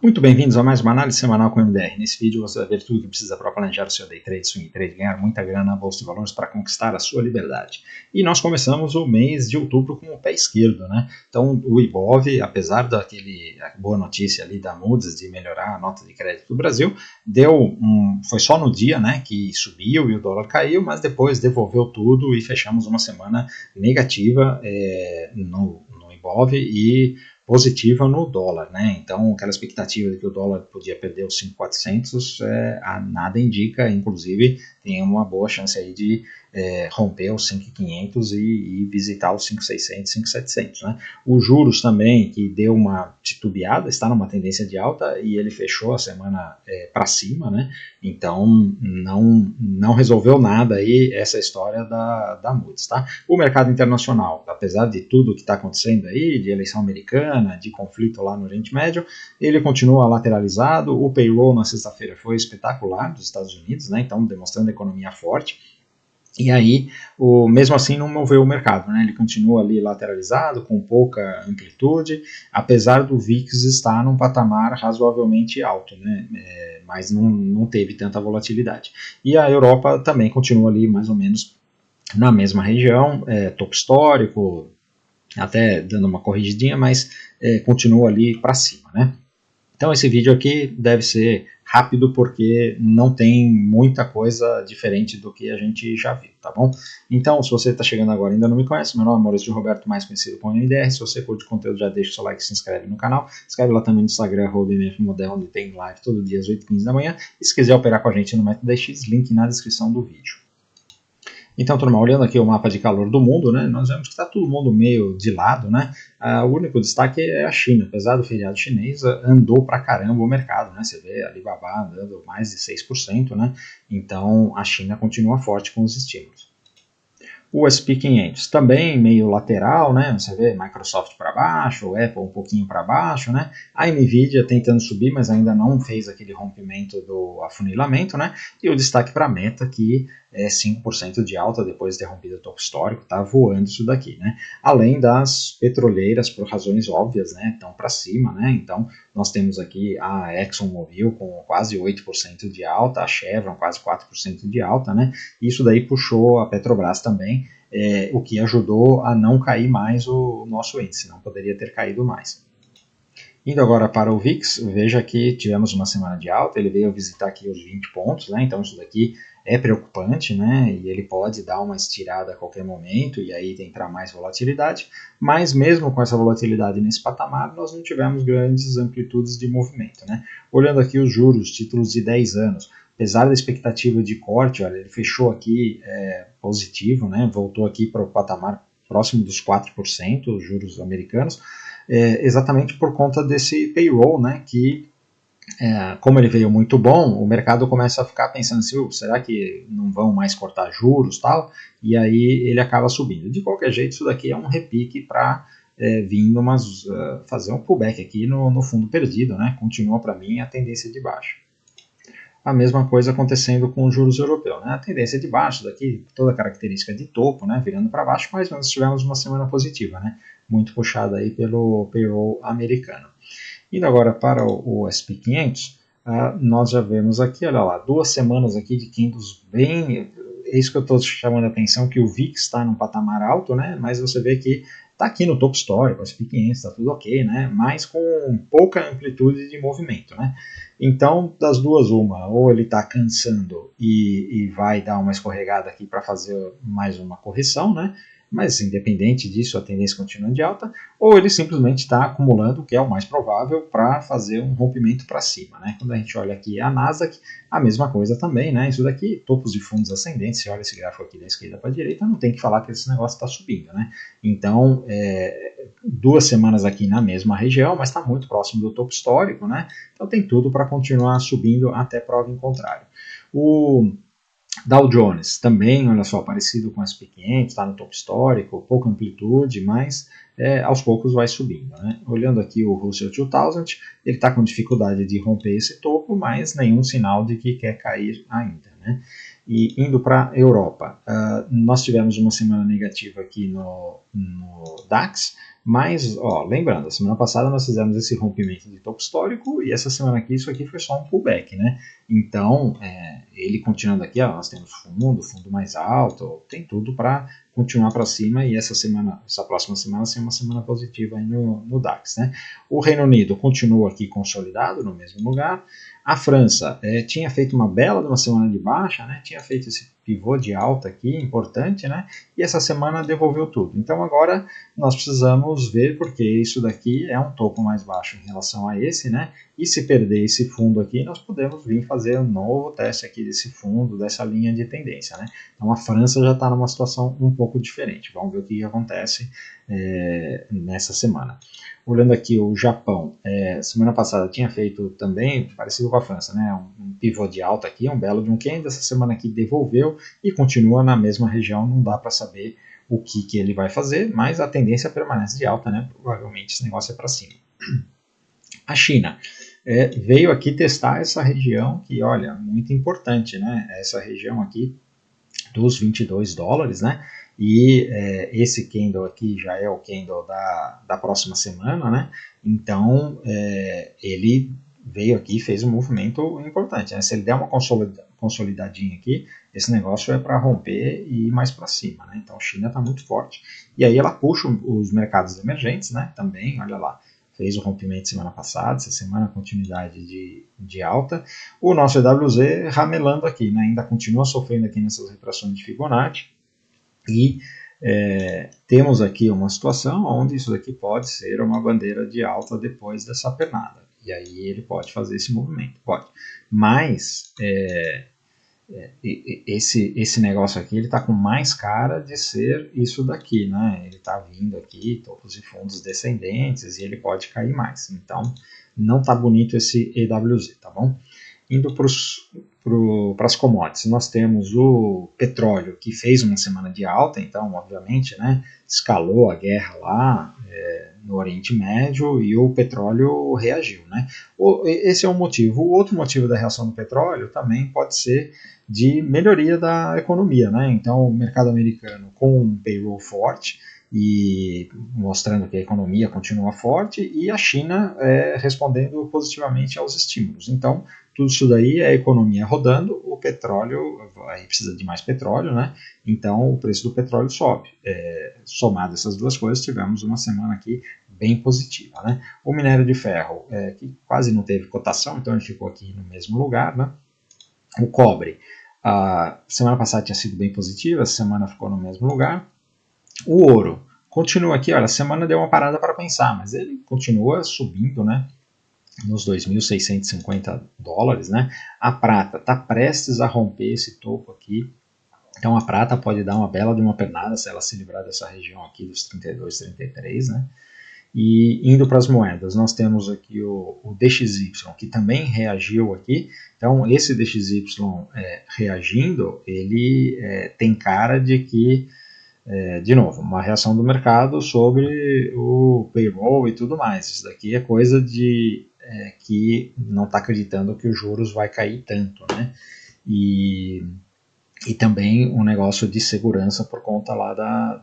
Muito bem-vindos a mais uma análise semanal com o MDR. Nesse vídeo você vai ver tudo o que precisa para planejar o seu day trade, swing trade, ganhar muita grana na bolsa de valores para conquistar a sua liberdade. E nós começamos o mês de outubro com o pé esquerdo, né? Então o Ibov, apesar daquele boa notícia ali da Moody's de melhorar a nota de crédito do Brasil, foi só no dia, né, que subiu e o dólar caiu, mas depois devolveu tudo e fechamos uma semana negativa no Ibov e positiva no dólar, né? Então, aquela expectativa de que o dólar podia perder os 5.400, nada indica, inclusive tem uma boa chance aí de romper os 5.500 e visitar os 5.600, 5.700, né? Os juros também, que deu uma titubeada, está numa tendência de alta e ele fechou a semana para cima, né? Então, não resolveu nada aí essa história da Moody's, tá? O mercado internacional, apesar de tudo que está acontecendo aí, de eleição americana, de conflito lá no Oriente Médio, ele continua lateralizado. O payroll na sexta-feira foi espetacular dos Estados Unidos, né? Então demonstrando economia forte. E aí, mesmo assim, não moveu o mercado, né? Ele continua ali lateralizado, com pouca amplitude, apesar do VIX estar num patamar razoavelmente alto, né? Mas não teve tanta volatilidade. E a Europa também continua ali mais ou menos na mesma região, topo histórico, até dando uma corrigidinha, mas continua ali para cima, né? Então esse vídeo aqui deve ser rápido porque não tem muita coisa diferente do que a gente já viu, tá bom? Então, se você está chegando agora e ainda não me conhece, meu nome é Maurício de Roberto, mais conhecido como MDR. Se você curte o conteúdo, já deixa o seu like e se inscreve no canal. Escreve lá também no Instagram, @mfmodel, onde tem live todo dia às 8h15 da manhã. E se quiser operar com a gente no método X, link na descrição do vídeo. Então, turma, olhando aqui o mapa de calor do mundo, né, nós vemos que está todo mundo meio de lado, né? O único destaque é a China. Apesar do feriado chinês, andou pra caramba o mercado, né? Você vê a Alibaba andando mais de 6%, né? Então, a China continua forte com os estímulos. O S&P 500 também meio lateral, né? Você vê Microsoft para baixo, o Apple um pouquinho para baixo, né? A Nvidia tentando subir, mas ainda não fez aquele rompimento do afunilamento, né? E o destaque para a Meta, que é 5% de alta depois de ter rompido o topo histórico, tá voando isso daqui, né? Além das petroleiras, por razões óbvias, né? Estão para cima, né? Então, nós temos aqui a ExxonMobil com quase 8% de alta, a Chevron quase 4% de alta, né? Isso daí puxou a Petrobras também, o que ajudou a não cair mais o nosso índice, não poderia ter caído mais. Indo agora para o VIX, veja que tivemos uma semana de alta, ele veio visitar aqui os 20 pontos, né? Então isso daqui é preocupante, né? E ele pode dar uma estirada a qualquer momento e aí entrar mais volatilidade, mas mesmo com essa volatilidade nesse patamar, nós não tivemos grandes amplitudes de movimento, né? Olhando aqui os juros, títulos de 10 anos, apesar da expectativa de corte, olha, ele fechou aqui positivo, né? Voltou aqui para o patamar próximo dos 4%, os juros americanos, exatamente por conta desse payroll, né, que como ele veio muito bom, o mercado começa a ficar pensando assim, será que não vão mais cortar juros e tal? E aí ele acaba subindo. De qualquer jeito, isso daqui é um repique para vir fazer um pullback aqui no fundo perdido, né? Continua para mim a tendência de baixa. A mesma coisa acontecendo com os juros europeus, né? A tendência de baixo daqui, toda a característica de topo, né? Virando para baixo, mas nós tivemos uma semana positiva, né? Muito puxada aí pelo payroll americano. Indo agora para o S&P 500, nós já vemos aqui, olha lá, 2 semanas aqui de candles bem... É isso que eu estou chamando a atenção, que o VIX está num patamar alto, né? Mas você vê que está aqui no topo histórico, o S&P 500, está tudo ok, né? Mas com pouca amplitude de movimento, né? Então, das duas, ou ele está cansando e vai dar uma escorregada aqui para fazer mais uma correção, né? Mas independente disso, a tendência continua de alta, ou ele simplesmente está acumulando, o que é o mais provável, para fazer um rompimento para cima, né? Quando a gente olha aqui a Nasdaq, a mesma coisa também, né? Isso daqui, topos de fundos ascendentes, você olha esse gráfico aqui da esquerda para a direita, não tem que falar que esse negócio está subindo, né? Então, 2 semanas aqui na mesma região, mas está muito próximo do topo histórico, né? Então tem tudo para continuar subindo até prova em contrário. O Dow Jones também, olha só, parecido com o S&P 500, está no topo histórico, pouca amplitude, mas aos poucos vai subindo, né? Olhando aqui o Russell 2000, ele está com dificuldade de romper esse topo, mas nenhum sinal de que quer cair ainda, né? E indo para a Europa, nós tivemos uma semana negativa aqui no no DAX, mas, ó, lembrando, a semana passada nós fizemos esse rompimento de topo histórico e essa semana aqui, isso aqui foi só um pullback, né? Então, ele continuando aqui, ó, nós temos fundo mais alto, tem tudo para continuar para cima e essa próxima semana ser uma semana positiva aí no DAX, né? O Reino Unido continua aqui consolidado no mesmo lugar. A França tinha feito uma bela de uma semana de baixa, né? Tinha feito esse pivô de alta aqui, importante, né? E essa semana devolveu tudo. Então agora nós precisamos ver, porque isso daqui é um topo mais baixo em relação a esse, né? E se perder esse fundo aqui, nós podemos vir fazer um novo teste aqui desse fundo, dessa linha de tendência, né? Então a França já está numa situação um pouco diferente. Vamos ver o que acontece nessa semana. Olhando aqui o Japão, semana passada tinha feito também, parecido com a França, né? Um pivô de alta aqui, um belo de um candle, essa semana aqui devolveu e continua na mesma região, não dá para saber o que ele vai fazer, mas a tendência permanece de alta, né? Provavelmente esse negócio é para cima. A China veio aqui testar essa região que, olha, muito importante, né? Essa região aqui dos 22 dólares, né? E esse candle aqui já é o candle da próxima semana, né? Então, ele veio aqui e fez um movimento importante, né? Se ele der uma consolidadinha aqui, esse negócio é para romper e ir mais para cima, né? Então, a China está muito forte. E aí ela puxa os mercados emergentes, né? Também, olha lá, fez o rompimento semana passada, essa semana continuidade de alta. O nosso EWZ ramelando aqui, né? Ainda continua sofrendo aqui nessas retrações de Fibonacci. E temos aqui uma situação onde isso daqui pode ser uma bandeira de alta depois dessa pernada. E aí ele pode fazer esse movimento, pode. Mas esse negócio aqui, ele está com mais cara de ser isso daqui, né? Ele está vindo aqui, topos e fundos descendentes, e ele pode cair mais. Então, não está bonito esse EWZ, tá bom? Indo para as commodities, nós temos o petróleo, que fez uma semana de alta, então, obviamente, né, escalou a guerra lá no Oriente Médio e o petróleo reagiu, né? Esse é um motivo. O outro motivo da reação do petróleo também pode ser de melhoria da economia, né? Então, o mercado americano com um payroll forte e mostrando que a economia continua forte e a China respondendo positivamente aos estímulos. Então, tudo isso daí é a economia rodando, o petróleo, aí precisa de mais petróleo, né? Então o preço do petróleo sobe. Somado essas duas coisas, tivemos uma semana aqui bem positiva, né? O minério de ferro, que quase não teve cotação, então ele ficou aqui no mesmo lugar, né? O cobre, a semana passada tinha sido bem positiva, essa semana ficou no mesmo lugar. O ouro continua aqui, olha, a semana deu uma parada para pensar, mas ele continua subindo, né? Nos 2.650 dólares, né? A prata está prestes a romper esse topo aqui, então a prata pode dar uma bela de uma pernada se ela se livrar dessa região aqui dos 32, 33, né? E indo para as moedas, nós temos aqui o DXY, que também reagiu aqui. Então esse DXY reagindo, ele tem cara de que de novo, uma reação do mercado sobre o payroll e tudo mais. Isso daqui é coisa de que não está acreditando que os juros vai cair tanto, né? E também um negócio de segurança por conta lá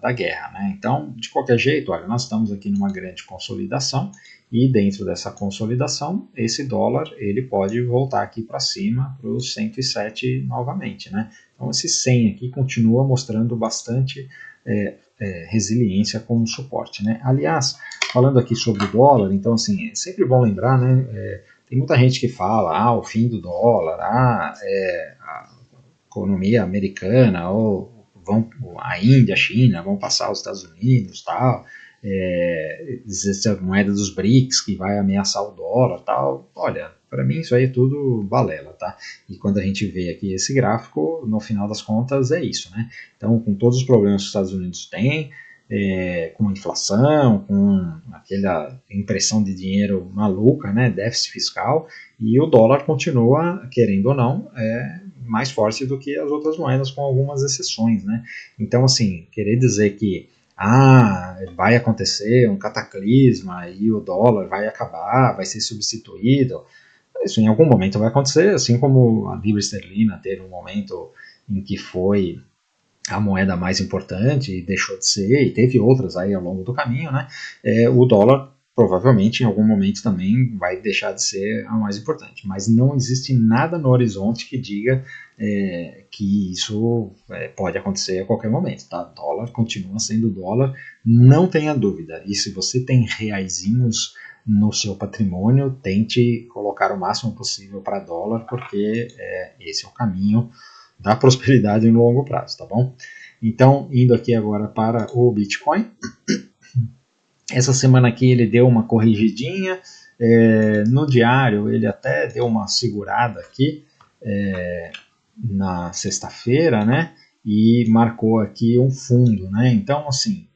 da guerra, né? Então, de qualquer jeito, olha, nós estamos aqui numa grande consolidação e dentro dessa consolidação, esse dólar ele pode voltar aqui para cima para os 107 novamente, né? Então, esse 100 aqui continua mostrando bastante resiliência como suporte, né? Aliás, falando aqui sobre o dólar, então assim, é sempre bom lembrar, né? Tem muita gente que fala, o fim do dólar, a economia americana, ou a Índia, a China vão passar os Estados Unidos, tal, essa moeda dos BRICS que vai ameaçar o dólar, tal. Olha, para mim isso aí é tudo balela, tá? E quando a gente vê aqui esse gráfico, no final das contas é isso, né? Então, com todos os problemas que os Estados Unidos têm, com inflação, com aquela impressão de dinheiro maluca, né, déficit fiscal, e o dólar continua, querendo ou não, mais forte do que as outras moedas, com algumas exceções, né? Então, assim, querer dizer que vai acontecer um cataclisma e o dólar vai acabar, vai ser substituído, isso em algum momento vai acontecer, assim como a libra esterlina teve um momento em que foi a moeda mais importante e deixou de ser, e teve outras aí ao longo do caminho, né? O dólar provavelmente em algum momento também vai deixar de ser a mais importante, mas não existe nada no horizonte que diga que isso pode acontecer a qualquer momento, tá? Dólar continua sendo dólar, não tenha dúvida. E se você tem reaisinhos no seu patrimônio, tente colocar o máximo possível para dólar, porque esse é o caminho da prosperidade no longo prazo, tá bom? Então, indo aqui agora para o Bitcoin. Essa semana aqui ele deu uma corrigidinha, no diário ele até deu uma segurada aqui na sexta-feira, né? E marcou aqui um fundo, né? Então, assim,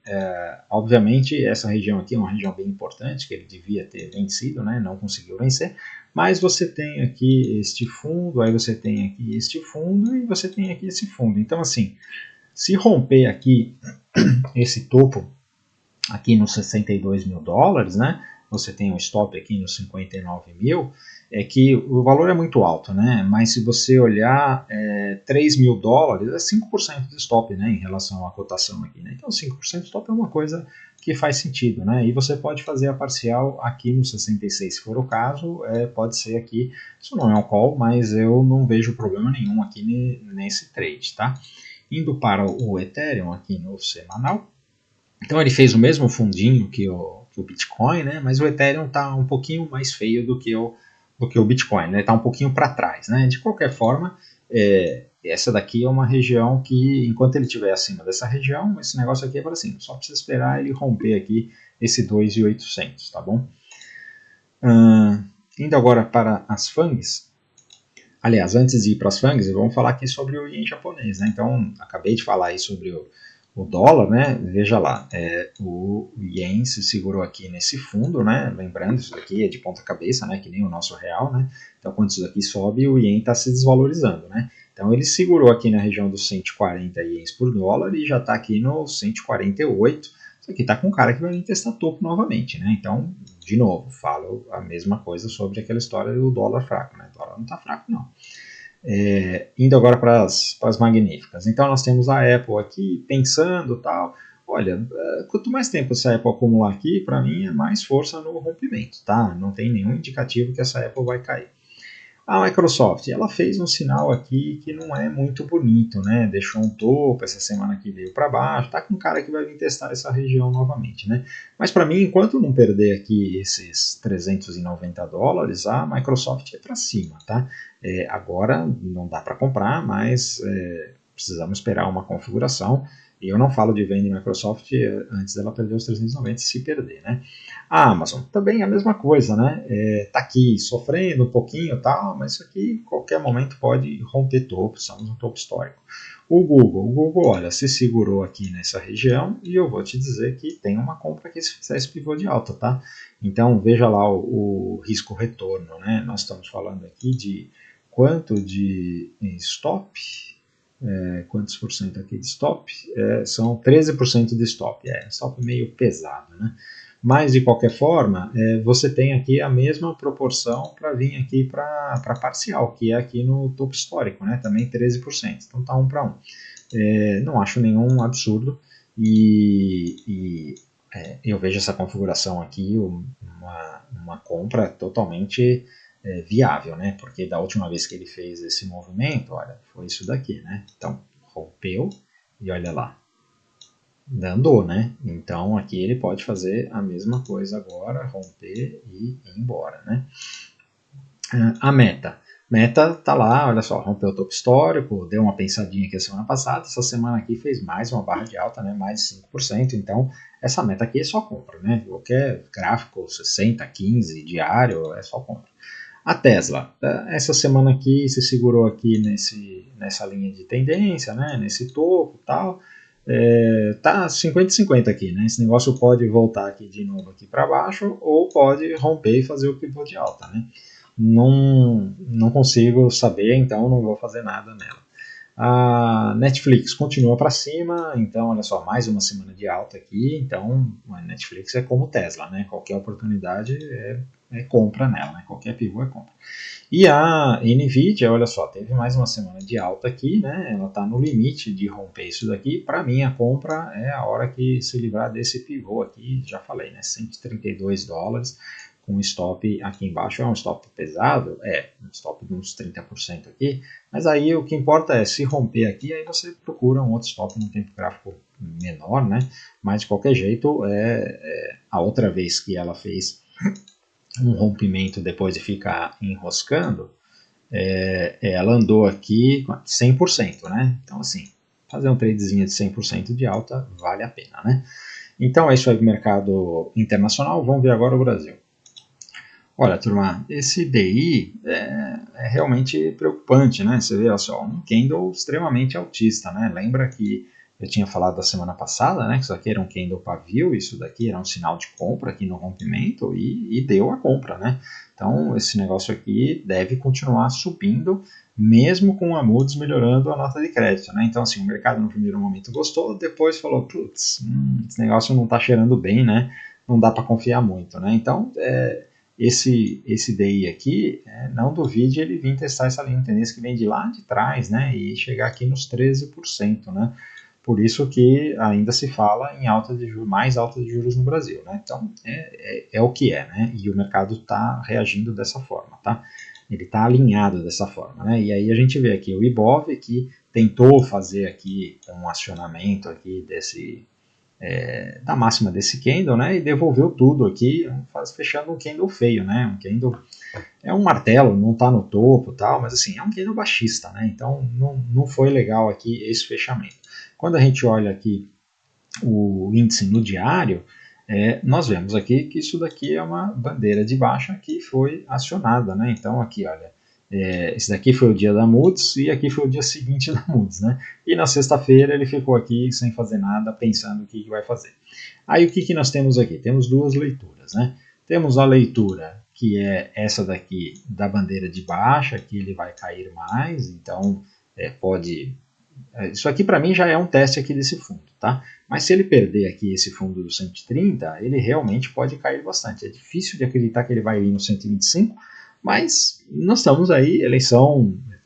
obviamente essa região aqui é uma região bem importante que ele devia ter vencido, né? Não conseguiu vencer, mas você tem aqui este fundo, aí você tem aqui este fundo e você tem aqui esse fundo. Então, assim, se romper aqui esse topo aqui nos 62 mil dólares, né? Você tem um stop aqui nos 59 mil, é que o valor é muito alto, né? Mas se você olhar 3 mil dólares, é 5% de stop, né? Em relação à cotação aqui, né? Então 5% de stop é uma coisa que faz sentido, né? E você pode fazer a parcial aqui no 66, se for o caso, pode ser aqui, isso não é um call, mas eu não vejo problema nenhum aqui nesse trade, tá? Indo para o Ethereum aqui no semanal, então ele fez o mesmo fundinho que o Bitcoin, né? Mas o Ethereum está um pouquinho mais feio do que o Bitcoin, né? Está um pouquinho para trás, né? De qualquer forma, essa daqui é uma região que, enquanto ele estiver acima dessa região, esse negócio aqui é para cima. Só precisa esperar ele romper aqui esse 2.800, tá bom? Indo agora para as FANGs. Aliás, antes de ir para as FANGs, vamos falar aqui sobre o Yen japonês, né? Então, acabei de falar aí sobre o dólar, né? Veja lá, o Yen se segurou aqui nesse fundo, né? Lembrando, isso daqui é de ponta cabeça, né? Que nem o nosso real, né? Então, quando isso daqui sobe, o Yen está se desvalorizando, né? Então, ele segurou aqui na região dos 140 ienes por dólar e já está aqui no 148. Isso aqui está com cara que vai vir testar topo novamente, né? Então, de novo, falo a mesma coisa sobre aquela história do dólar fraco, né? O dólar não está fraco, não. Indo agora para as magníficas. Então nós temos a Apple aqui pensando tal. Olha, quanto mais tempo essa Apple acumular aqui, para mim é mais força no rompimento, tá? Não tem nenhum indicativo que essa Apple vai cair. A Microsoft, ela fez um sinal aqui que não é muito bonito, né? Deixou um topo, essa semana aqui veio para baixo, tá com cara que vai vir testar essa região novamente, né? Mas para mim, enquanto não perder aqui esses 390 dólares, a Microsoft é para cima, tá? Agora não dá para comprar, mas precisamos esperar uma configuração. E eu não falo de venda em Microsoft antes dela perder os 390, se perder, né? A Amazon também é a mesma coisa, né? Tá aqui sofrendo um pouquinho e tal, mas isso aqui, qualquer momento, pode romper topo, estamos no topo histórico. O Google, olha, se segurou aqui nessa região e eu vou te dizer que tem uma compra aqui se fizer esse pivô de alta, tá? Então, veja lá o risco-retorno, né? Nós estamos falando aqui de quanto de stop, quantos por cento aqui de stop? São 13% de stop, stop meio pesado, né? Mas, de qualquer forma, você tem aqui a mesma proporção para vir aqui para parcial, que é aqui no topo histórico, né? Também 13%. Então tá 1 para 1. Não acho nenhum absurdo e eu vejo essa configuração aqui uma compra totalmente viável, né? Porque da última vez que ele fez esse movimento, olha, foi isso daqui, né? Então, rompeu e olha lá, andou, né? Então aqui ele pode fazer a mesma coisa agora, romper e ir embora, né? A Meta tá lá, olha só, rompeu o topo histórico, deu uma pensadinha aqui a semana passada, essa semana aqui fez mais uma barra de alta, né? Mais de 5%, então essa meta aqui é só compra, né? Qualquer gráfico 60, 15, diário, é só compra. A Tesla, essa semana aqui se segurou aqui nessa linha de tendência, né? Nesse topo e tal. Tá 50-50 aqui, né? Esse negócio pode voltar aqui de novo aqui para baixo ou pode romper e fazer o pivô de alta, né? Não consigo saber, então não vou fazer nada nela. A Netflix continua para cima, então olha só, mais uma semana de alta aqui, então a Netflix é como Tesla, né? Qualquer oportunidade é compra nela, né? Qualquer pivô é compra. E a Nvidia, olha só, teve mais uma semana de alta aqui, né? Ela está no limite de romper isso daqui. Para mim, a compra é a hora que se livrar desse pivô aqui, já falei, né? $132, com stop aqui embaixo. É um stop pesado? É, um stop de uns 30% aqui. Mas aí o que importa é, se romper aqui, aí você procura um outro stop no tempo gráfico menor, né? Mas de qualquer jeito, a outra vez que ela fez um rompimento depois de ficar enroscando, ela andou aqui 100%, né? Então, assim, fazer um tradezinho de 100% de alta vale a pena, né? Então, é isso aí do mercado internacional. Vamos ver agora o Brasil. Olha, turma, esse DI é realmente preocupante, né? Você vê só, um candle extremamente altista, né? Lembra que eu tinha falado da semana passada, né? Que isso aqui era um candle pavio, isso daqui era um sinal de compra aqui no rompimento e deu a compra, né? Então, esse negócio aqui deve continuar subindo, mesmo com a Moody's melhorando a nota de crédito, né? Então, assim, o mercado no primeiro momento gostou, depois falou, putz, esse negócio não está cheirando bem, né? Não dá para confiar muito, né? Então, esse DI aqui, não duvide ele vir testar essa linha de tendência que vem de lá de trás, né, e chegar aqui nos 13%, né, por isso que ainda se fala em alta de juros, mais alta de juros no Brasil, né, então é o que é, né, e o mercado está reagindo dessa forma, tá, ele está alinhado dessa forma, né, e aí a gente vê aqui o Ibov que tentou fazer aqui um acionamento aqui da máxima desse candle, né, e devolveu tudo aqui, fechando um candle feio, né, um candle, é um martelo, não está no topo tal, mas assim, é um candle baixista, né, então não foi legal aqui esse fechamento. Quando a gente olha aqui o índice no diário, nós vemos aqui que isso daqui é uma bandeira de baixa que foi acionada, né, então aqui, olha, esse daqui foi o dia da Moody's e aqui foi o dia seguinte da Moody's, né? E na sexta-feira ele ficou aqui sem fazer nada, pensando o que vai fazer. Aí o que nós temos aqui? Temos duas leituras, né? Temos a leitura que é essa daqui da bandeira de baixa, que ele vai cair mais, então pode... Isso aqui para mim já é um teste aqui desse fundo, tá? Mas se ele perder aqui esse fundo do 130, ele realmente pode cair bastante. É difícil de acreditar que ele vai ir no 125, mas nós estamos aí,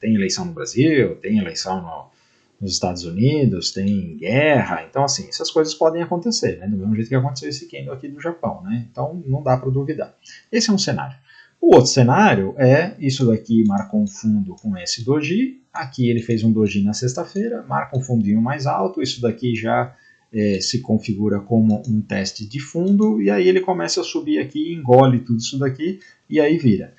tem eleição no Brasil, tem eleição nos Estados Unidos, tem guerra, então assim, essas coisas podem acontecer, né? Do mesmo jeito que aconteceu esse candle aqui do Japão, né? Então não dá para duvidar. Esse é um cenário. O outro cenário é, isso daqui marcou um fundo com esse doji, aqui ele fez um doji na sexta-feira, marca um fundinho mais alto, isso daqui já se configura como um teste de fundo, e aí ele começa a subir aqui, engole tudo isso daqui, e aí vira.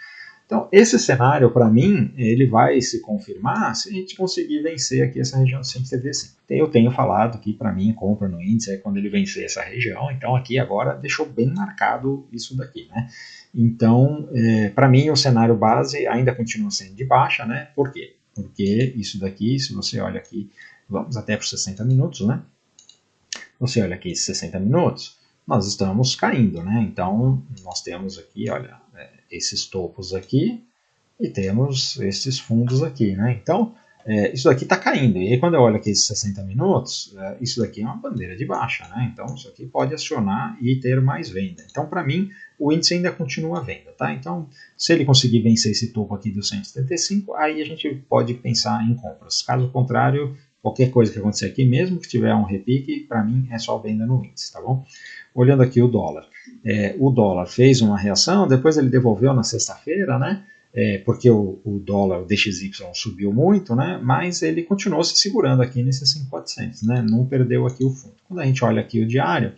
Então, esse cenário, para mim, ele vai se confirmar se a gente conseguir vencer aqui essa região de 175. Eu tenho falado que, para mim, compra no índice é quando ele vencer essa região. Então, aqui agora deixou bem marcado isso daqui, né? Então, para mim, o cenário base ainda continua sendo de baixa, né? Por quê? Porque isso daqui, se você olha aqui, vamos até para os 60 minutos, né? Você olha aqui 60 minutos, nós estamos caindo, né? Então, nós temos aqui, olha, esses topos aqui e temos esses fundos aqui, né? Então, isso daqui está caindo. E aí, quando eu olho aqui esses 60 minutos, isso daqui é uma bandeira de baixa, né? Então, isso aqui pode acionar e ter mais venda. Então, para mim, o índice ainda continua à venda, tá? Então, se ele conseguir vencer esse topo aqui do 175, aí a gente pode pensar em compras. Caso contrário, qualquer coisa que acontecer aqui, mesmo que tiver um repique, para mim é só venda no índice, tá bom? Olhando aqui o dólar. O dólar fez uma reação, depois ele devolveu na sexta-feira, né? Porque o dólar, o DXY subiu muito, né? Mas ele continuou se segurando aqui nesses 5.400, né? Não perdeu aqui o fundo. Quando a gente olha aqui o diário,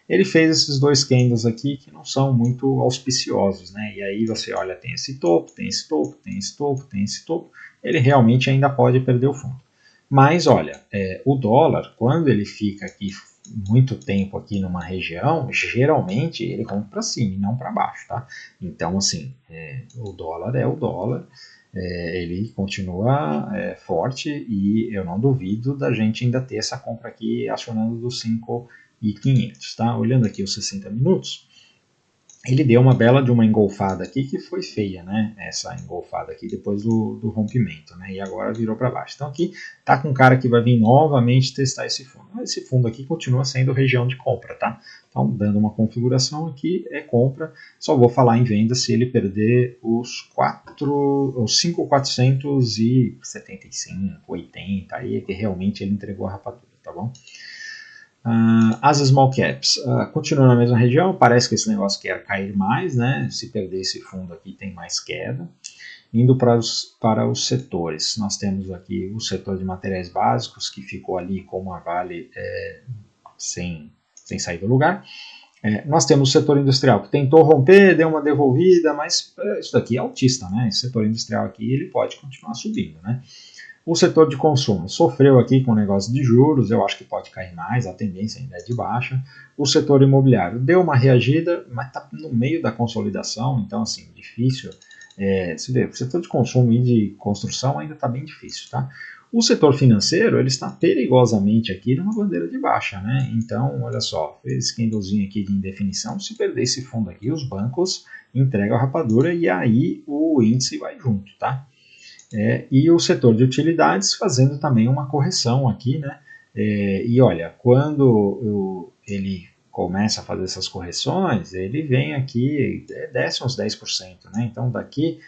ele fez esses dois candles aqui que não são muito auspiciosos, né? E aí você olha, tem esse topo, tem esse topo, tem esse topo, tem esse topo, ele realmente ainda pode perder o fundo. Mas olha, o dólar, quando ele fica aqui muito tempo aqui numa região, geralmente ele compra para cima e não para baixo, tá? Então, assim, o dólar é o dólar, ele continua forte e eu não duvido da gente ainda ter essa compra aqui acionando dos 5.500, tá? Olhando aqui os 60 minutos, ele deu uma bela de uma engolfada aqui que foi feia, né? Essa engolfada aqui depois do rompimento, né? E agora virou para baixo. Então aqui tá com um cara que vai vir novamente testar esse fundo. Esse fundo aqui continua sendo região de compra, tá? Então dando uma configuração aqui é compra. Só vou falar em venda se ele perder os 5.475, 80, aí é que realmente ele entregou a rapadura, tá bom? As small caps continuam na mesma região, parece que esse negócio quer cair mais, né? Se perder esse fundo aqui tem mais queda. Indo para os setores, nós temos aqui o setor de materiais básicos, que ficou ali como a Vale sem sair do lugar. Nós temos o setor industrial, que tentou romper, deu uma devolvida, mas isso daqui é altista, né? Esse setor industrial aqui ele pode continuar subindo, né? O setor de consumo sofreu aqui com o negócio de juros, eu acho que pode cair mais, a tendência ainda é de baixa. O setor imobiliário deu uma reagida, mas está no meio da consolidação, então assim, difícil. Se vê, o setor de consumo e de construção ainda está bem difícil, tá? O setor financeiro, ele está perigosamente aqui numa bandeira de baixa, né? Então, olha só, esse candlezinho aqui de indefinição, se perder esse fundo aqui, os bancos entregam a rapadura e aí o índice vai junto, tá? E o setor de utilidades fazendo também uma correção aqui, né? E olha, quando ele começa a fazer essas correções, ele vem aqui, desce uns 10%, né? Então daqui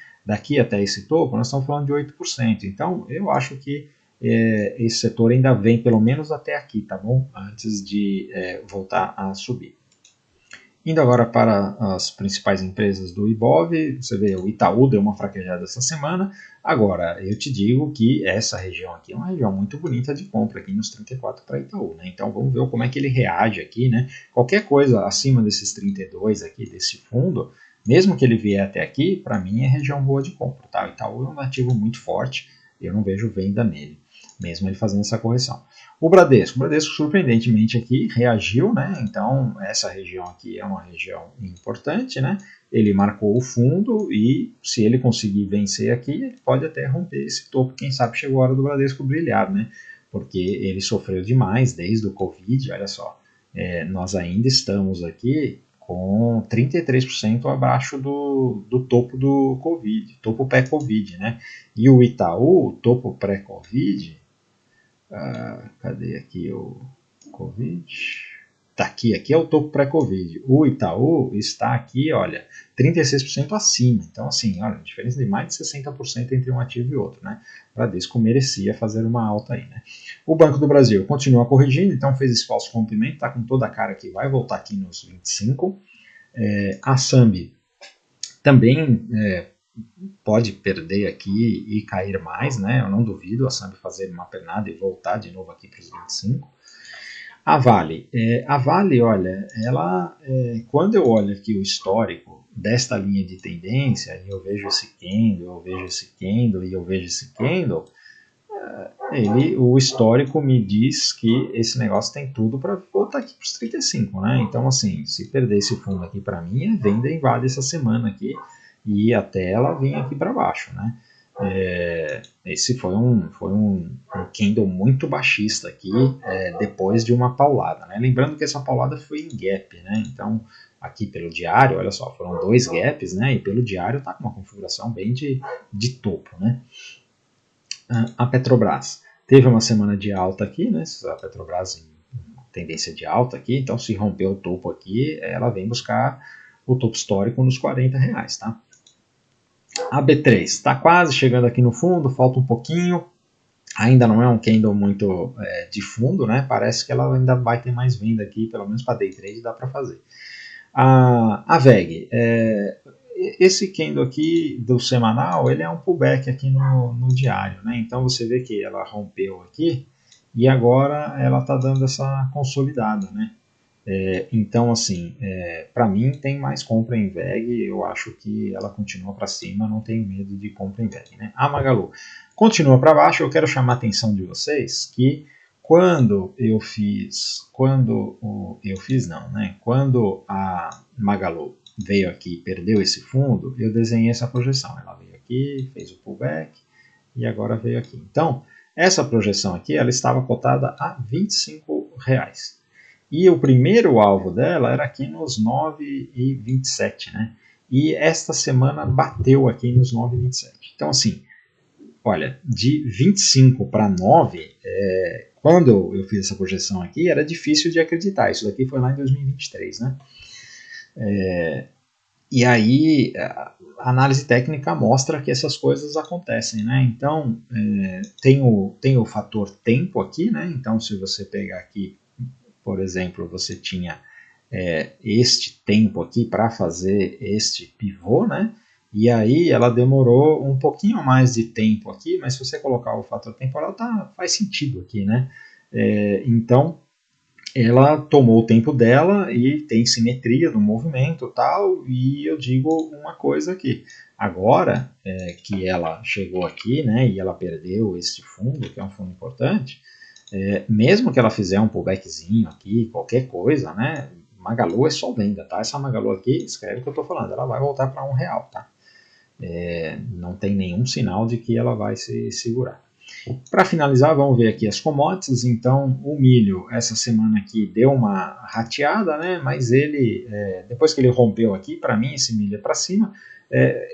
até esse topo, nós estamos falando de 8%. Então eu acho que esse setor ainda vem pelo menos até aqui, tá bom? Antes de voltar a subir. Indo agora para as principais empresas do Ibov, você vê o Itaú deu uma fraquejada essa semana. Agora, eu te digo que essa região aqui é uma região muito bonita de compra aqui nos 34 para Itaú, né? Então vamos ver como é que ele reage aqui, né? Qualquer coisa acima desses 32 aqui desse fundo, mesmo que ele vier até aqui, para mim é região boa de compra, tá? O Itaú é um ativo muito forte, eu não vejo venda nele, mesmo ele fazendo essa correção. O Bradesco surpreendentemente aqui reagiu, né? Então essa região aqui é uma região importante, né? Ele marcou o fundo e se ele conseguir vencer aqui, ele pode até romper esse topo. Quem sabe chegou a hora do Bradesco brilhar, né? Porque ele sofreu demais desde o Covid. Olha só, nós ainda estamos aqui com 33% abaixo do topo do Covid, topo pré-Covid, né? E o Itaú, o topo pré-Covid, cadê aqui o Covid? Tá aqui é o topo pré-Covid. O Itaú está aqui, olha, 36% acima. Então, assim, olha, diferença de mais de 60% entre um ativo e outro, né? O Bradesco merecia fazer uma alta aí, né? O Banco do Brasil continua corrigindo, então fez esse falso rompimento, tá com toda a cara que vai voltar aqui nos 25. A Sambi também pode perder aqui e cair mais, né? Eu não duvido a Sambi fazer uma pernada e voltar de novo aqui para os 25. A Vale, olha, ela, quando eu olho aqui o histórico desta linha de tendência, e eu vejo esse candle, eu vejo esse candle e eu vejo esse candle, o histórico me diz que esse negócio tem tudo para voltar aqui para os 35, né? Então, assim, se perder esse fundo aqui para mim, é venda em Vale essa semana aqui e até ela vir aqui para baixo, né? Esse foi um candle muito baixista aqui, depois de uma paulada, né? Lembrando que essa paulada foi em gap, né? Então, aqui pelo diário, olha só, foram 2 gaps, né? E pelo diário tá com uma configuração bem de topo, né? A Petrobras teve uma semana de alta aqui, né? A Petrobras em tendência de alta aqui, então se romper o topo aqui, ela vem buscar o topo histórico nos R$40, tá? A B3 está quase chegando aqui no fundo, falta um pouquinho, ainda não é um candle muito de fundo, né? Parece que ela ainda vai ter mais venda aqui, pelo menos para day trade dá para fazer. A VEG, esse candle aqui do semanal, ele é um pullback aqui no diário, né? Então você vê que ela rompeu aqui e agora ela está dando essa consolidada, né? Então, assim, para mim tem mais compra em VEG, eu acho que ela continua para cima, não tenho medo de compra em VEG, né? A Magalu continua para baixo, eu quero chamar a atenção de vocês que quando a Magalu veio aqui e perdeu esse fundo, eu desenhei essa projeção, ela veio aqui, fez o pullback e agora veio aqui. Então, essa projeção aqui, ela estava cotada a R$25. E o primeiro alvo dela era aqui nos 9,27, né? E esta semana bateu aqui nos 9,27. Então, assim, olha, de 25 para 9, quando eu fiz essa projeção aqui, era difícil de acreditar. Isso daqui foi lá em 2023, né? E aí, a análise técnica mostra que essas coisas acontecem, né? Então, tem o fator tempo aqui, né? Então, se você pegar aqui, por exemplo, você tinha este tempo aqui para fazer este pivô, né? E aí ela demorou um pouquinho mais de tempo aqui, mas se você colocar o fator temporal, faz sentido aqui, né? Então, ela tomou o tempo dela e tem simetria no movimento e tal, e eu digo uma coisa aqui, agora que ela chegou aqui, né, e ela perdeu este fundo, que é um fundo importante, mesmo que ela fizer um pullbackzinho aqui, qualquer coisa, né, Magalu é só venda, tá? Essa Magalu aqui, escreve o que eu tô falando, ela vai voltar para R$1, tá? Não tem nenhum sinal de que ela vai se segurar. Para finalizar, vamos ver aqui as commodities. Então, o milho, essa semana aqui, deu uma rateada, né? Mas ele, depois que ele rompeu aqui, para mim, esse milho é para cima.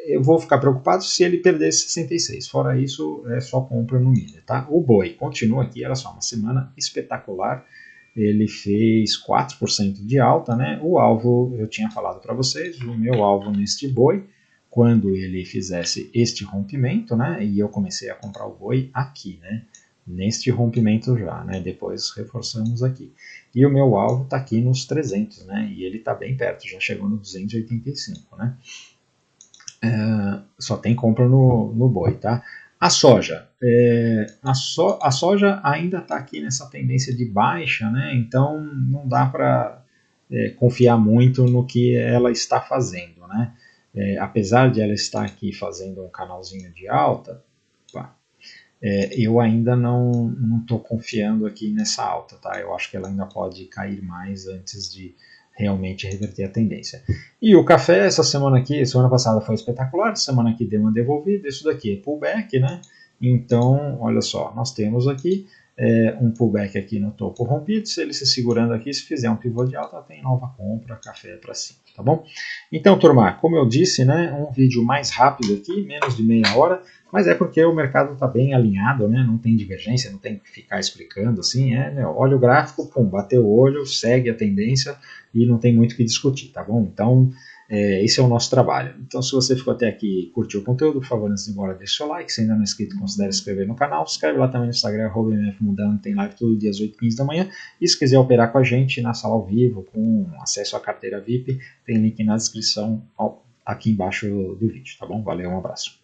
Eu vou ficar preocupado se ele perder 66. Fora isso, é só compra no milho, tá? O boi continua aqui, olha só, uma semana espetacular. Ele fez 4% de alta, né? O alvo, eu tinha falado para vocês, o meu alvo neste boi, quando ele fizesse este rompimento, né? E eu comecei a comprar o boi aqui, né? Neste rompimento já, né? Depois reforçamos aqui. E o meu alvo está aqui nos 300, né? E ele está bem perto, já chegou no 285, né? Só tem compra no boi, tá? A soja, a soja ainda está aqui nessa tendência de baixa, né? Então não dá para confiar muito no que ela está fazendo, né? Apesar de ela estar aqui fazendo um canalzinho de alta, eu ainda não estou confiando aqui nessa alta, tá? Eu acho que ela ainda pode cair mais antes de realmente reverter a tendência. E o café, essa semana aqui, semana passada foi espetacular, semana aqui deu uma devolvida, isso daqui é pullback, né? Então, olha só, nós temos aqui um pullback aqui no topo rompido, se ele se segurando aqui, se fizer um pivô de alta, tem nova compra, café para cima, tá bom? Então, turma, como eu disse, né, um vídeo mais rápido aqui, menos de meia hora, mas é porque o mercado está bem alinhado, né? Não tem divergência, não tem que ficar explicando assim, olha o gráfico, pum, bateu o olho, segue a tendência e não tem muito o que discutir, tá bom? Então, esse é o nosso trabalho. Então, se você ficou até aqui e curtiu o conteúdo, por favor, antes de ir embora, deixa o seu like. Se ainda não é inscrito, considere se inscrever no canal. Se inscreve lá também no Instagram, @mfmudando, tem live todo dia às 8h15 da manhã. E se quiser operar com a gente na sala ao vivo, com acesso à carteira VIP, tem link na descrição aqui embaixo do vídeo, tá bom? Valeu, um abraço.